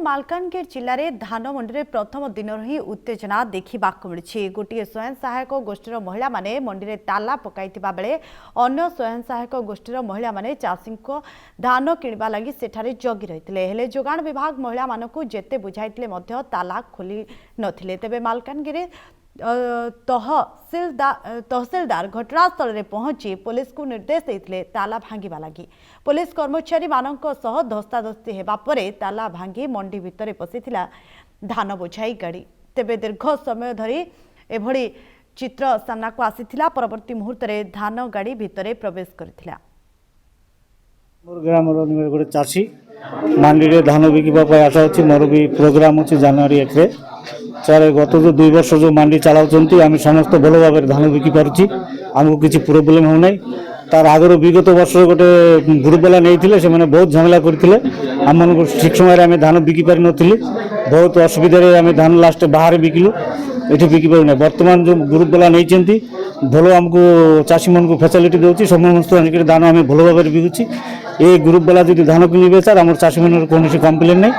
मालकानगिरी जिले में धान मंडी प्रथम दिन ही उत्तेजना देखा मिली। गोटे स्वयं सहायक गोष्ठीर महिला माने मंडी में ताला पकाई बेले अन्य स्वयं सहायक गोष्ठीर महिला माने चाषी को धान किणवा लगी सेठारे जगी रही हेले जोगाण विभाग महिला मानकु जेते बुझाइतिले मध्य ताला खोली नथिले। तेबे मालकानगिरी तहसीलदार घटनास्थल में पहुंची पुलिस को निर्देश देते ताला भांगा लगी। पुलिस कर्मचारी मानक सह धस्ताधस्ती हेबा परे ताला भांगी मंडी भितर पशिथिला धान बोझाई गाड़ी। तेबे दीर्घ समय धरी एभली चित्र सामना को आसीथिला। परवर्ती मुहूर्त में धान गाड़ी भितर प्रवेश करथिला। मोर ग्राम गोटे चाषी मंडी में धान बिकवा आशा अच्छी मोर भी प्रोग्राम अच्छी जनवरी 1 रे सर गत जो 2 वर्ष जो मंडी चलाउछंती आम समस्त भल भाव धान बिकी पारुछि। आमको किसी प्रोब्लेम हो नाई। तार आगर विगत वर्ष गोटे ग्रुप वाला नहीं से मैंने बहुत झमेला करते आम मन ठीक समय आम धान बिकी पारि नथिलु। बहुत असुविधा आम धान लास्ट बाहर बिकिलु ये बिकी पार ना। बर्तमान जो ग्रुप वाला नहीं भल आमको चाषी मन को फैसिलिटी दूसरी समस्त धान आम भल भाव बिकुची। ये ग्रुप वाला जो धान किणवे सर आम चाषी मन कौन कम्प्लेन ना।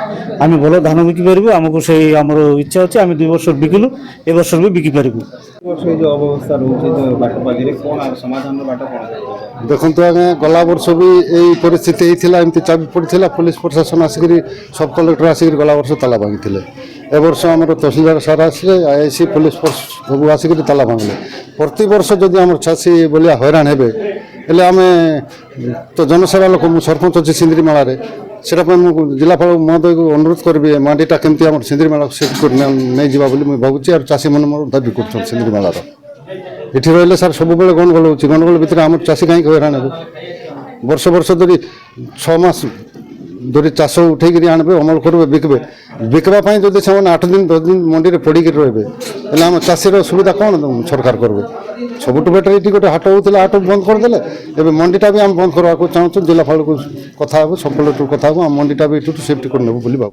आम भल धान बिकी पारू आमको से आम इच्छा अच्छे आम 2 वर्ष बिकिलु ए वर्ष भी बिकी पारू। देखो आगे गला वर्ष भी यही परिस्थिति एमती चाबी पड़ा पुलिस प्रशासन आसिक सब कलेक्टर आसिक गला वर्ष ताला भांगी ए वर्ष आम तहसीलदार सार आसे आईसी पुलिस सब आसिक ताला भांगले। प्रति वर्ष जदि आम चाषी भाया हैरान हे आम तो जनसेवा लोक सरपंच अच्छी सिंदरीमाला सेटा जिलापाल महोदय को अनुरोध करी मंडीटा केमती आम सिंदरीमाला सेट कर नहीं जावा मुझे भावुँ और चाषी मैंने दाबी कर सिंदरीमालार ये रही सार सब गंडगोल हो गंडगोल भितर आम चाषी कहीं हैरान हो वर्ष वर्ष धरी 6 मास धरी चाष उठे आणवे अमल करेंगे बिकबे बिकवाई जब से 8 दिन 10 दिन मंडी में पड़ी रे आम चाषीर सुविधा कौन सरकार करेंगे। सबुठ बेटर ये गोटे हाट होता हाट बंद करदे एवं मंडीटा भी आम बंद करवाक चाहूँ। जिलापाल को कथा सब कलेक्टर कथा मंडीटा भी ये सेफ्टी कर भाव।